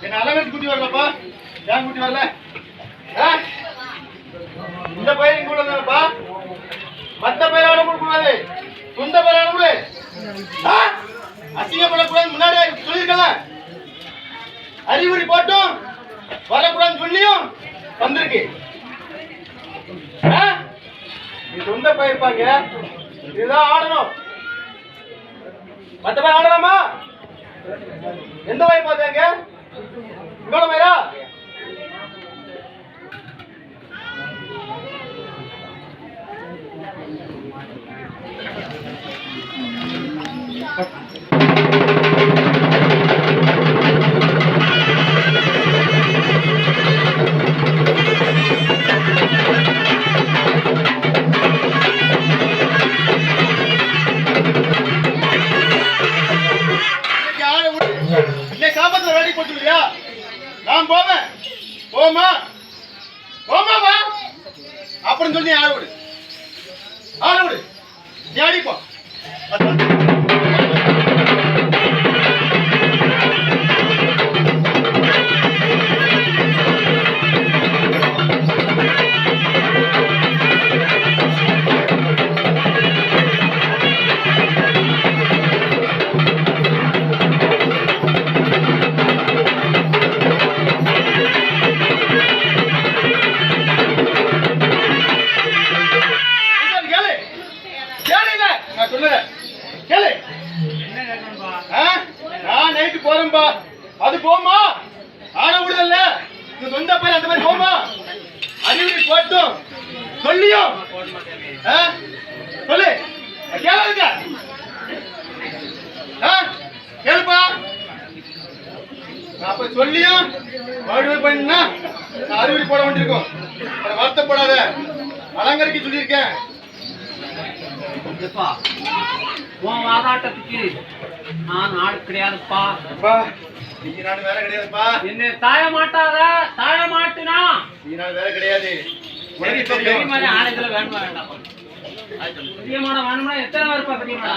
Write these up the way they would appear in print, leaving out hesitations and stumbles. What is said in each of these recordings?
என்ன அலங்கரிச்சு குட்டி வரலப்பா? ஏன் குட்டி வரல? இந்த பயிர் இங்க உள்ளதுப்பா. மத்த பயிர் ஆடக்கூடாது, சொந்த பயிர் ஆடக்கூடாது. அசிங்கப்படக்கூடாது முன்னாடியே சொல்லியிருக்கல. அறிகுறி போட்டும் வரக்கூடாதுன்னு சொல்லியும் வந்திருக்கு. நீ சொந்த பயிர்ப்பாங்க, இதுதான் ஆடணும். மத்த பயிர் ஆடலாமா? எந்த பயிர் பார்த்தாங்க? இவ்வளவு பயிரா? காப்பத்துல வேடி போட்டுருக்கியா? நான் போவேன். போமா போமாவா அப்படின்னு சொல்லி ஆட விடு, ஆட விடு. நீ ஆடிப்போ. அது போமா? ஆட விடுதல்ல. சொந்த பேர் அந்த மாதிரி போமா? அறிவுரை போட்டும் சொல்லியும் சொல்லு. கேளுங்க, கேளுப்பா. அப்ப சொல்லியும் மறுபடியும் பண்ணா அறிவுரை போட வேண்டியிருக்கும். வருத்தப்படாத, அலங்கரிக்க சொல்லியிருக்கேன். உன் வாதாட்டத்துக்கு நான் ஆள் கிடையாதுப்பா. நாடு வேற கிடையாதுப்பா. என்ன தாய மாட்டாத, தாய மாட்டுனா நாடு வேற கிடையாது. ஆளுகளை வேணுமா வேண்டாம்? பெரியமான வேணும்னா எத்தனை பேருப்பா? பெரியமான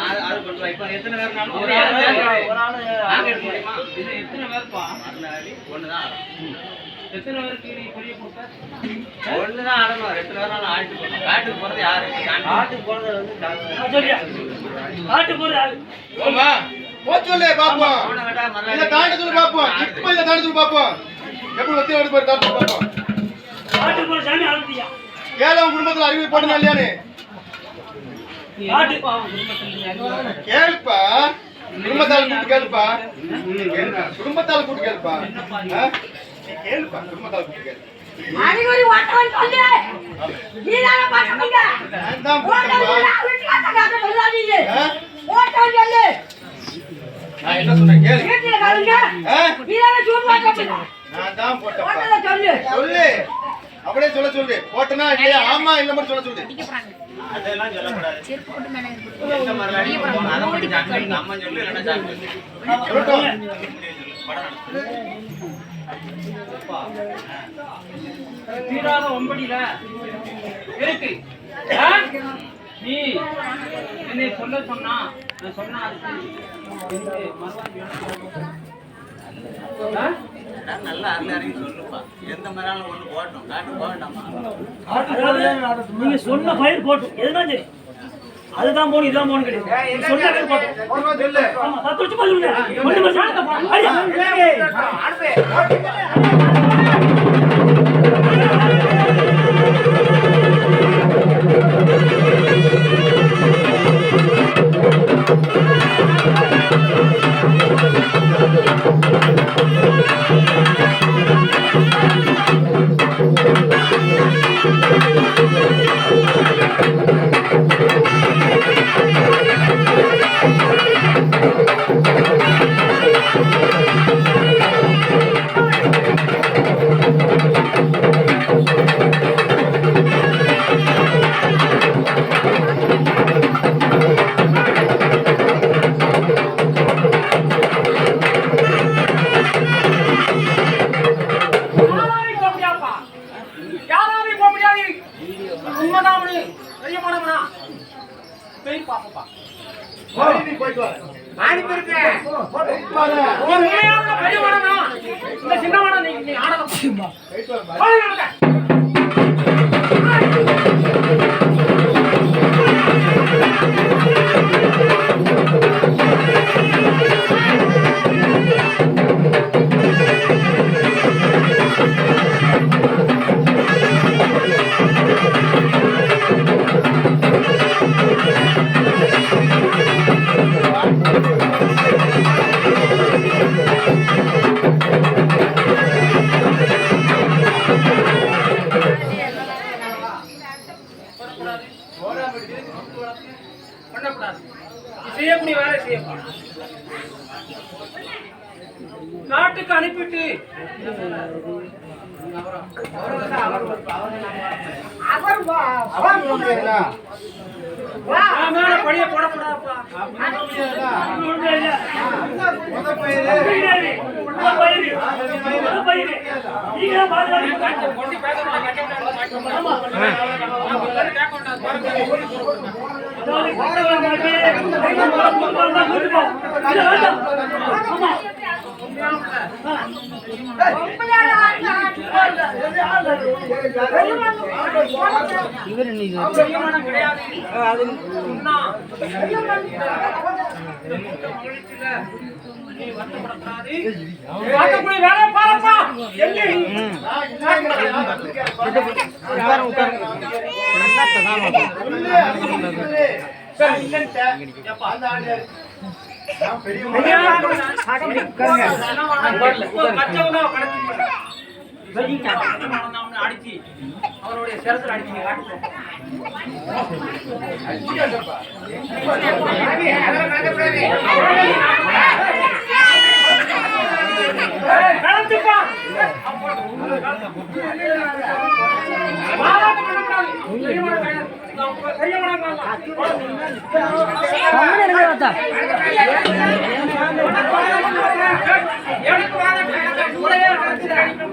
இப்ப எத்தனை பேர்னாலும் எத்தனை பேருப்பா? ஒண்ணுதான். எத்தனை பேருக்கு நீ பெரிய கொடுக்க? ஒண்ணுதான் ஆடணும். 2 பேரும் ஆடிட்டு போகணும். காட்டுக்கு போறது யாரு? காட்டுக்கு போறது வந்து காட்டுக்கு போறது போச்சொல்லே பாப்போம். இத தாண்டி சொல்லு பாப்போம். இப்ப இத தாண்டி சொல்லு பாப்போம். எப்படி ஒத்தி ஓடி போய் தாண்டி பாப்போம். காட்டு போற சாமி ஆடுறியா? கேளம் குடும்பத்துல அறிவு போடுனா இல்லையானே? காட்டு பாவம் குடும்பத்துல கேளுப்பா. குடும்பத்தால கூட்டி கேளுப்பா. குடும்பத்தால கூட்டி கேளுப்பா. நீ கேளுப்பா. குடும்பத்தால கூட்டி கேளு. அறிகுறி வாட்டவன் சொல்லு. நீதான பாக்கறீங்க. நான் போறேன். ஓட்டவன் சொல்லு. நான் என்ன சொன்னேன் கேளு. கேட்டில காலுங்க. நீதான சூட் வாட்டவன். நான் தான் போட்டேன். ஓட்டல சொல்லு. சொல்லு. அப்படியே சொல்லு. போட்டனா இல்லையா? ஆமா இல்ல மட்டும் சொல்லு. அதெல்லாம் சொல்ல கூடாது. செருப்பு போட்டு மேல இருக்கு. இந்த மாதிரி அத மட்டும் ஜாக்கிரதை. அம்மா சொல்லு இல்லனா ஜாக்கிரதை. சொல்லட்டும். தீராத ஒம்படியில இருக்கு. நீ என்னை சொல்ல சொன்னா நான் சொன்னா நல்லா சொல்லுப்பா. எந்த மாதிரி ஒண்ணு போட்டோம் காட்டு போக வேண்டாமா? நீங்க சொன்ன பயிர் போட்டோம் எதுதான் சரி. அதுதான் போகணும் இதுதான் போகணும் கிடையாது. சொன்ன பயிர் போட்டோம் சொல்லு. ஆமா 10 வருஷமா சொல்லுங்க. பண்ணக்கூடாது. செய்யக்கூடிய வேலை செய்யப்பா. நாட்டுக்கு அனுப்பிட்டு மேல பணிய போடக்கூடாதுப்பா. வேலை பாருப்பா. அடிச்சு அவருடைய சிரத்துல அடிச்சு எனக்கு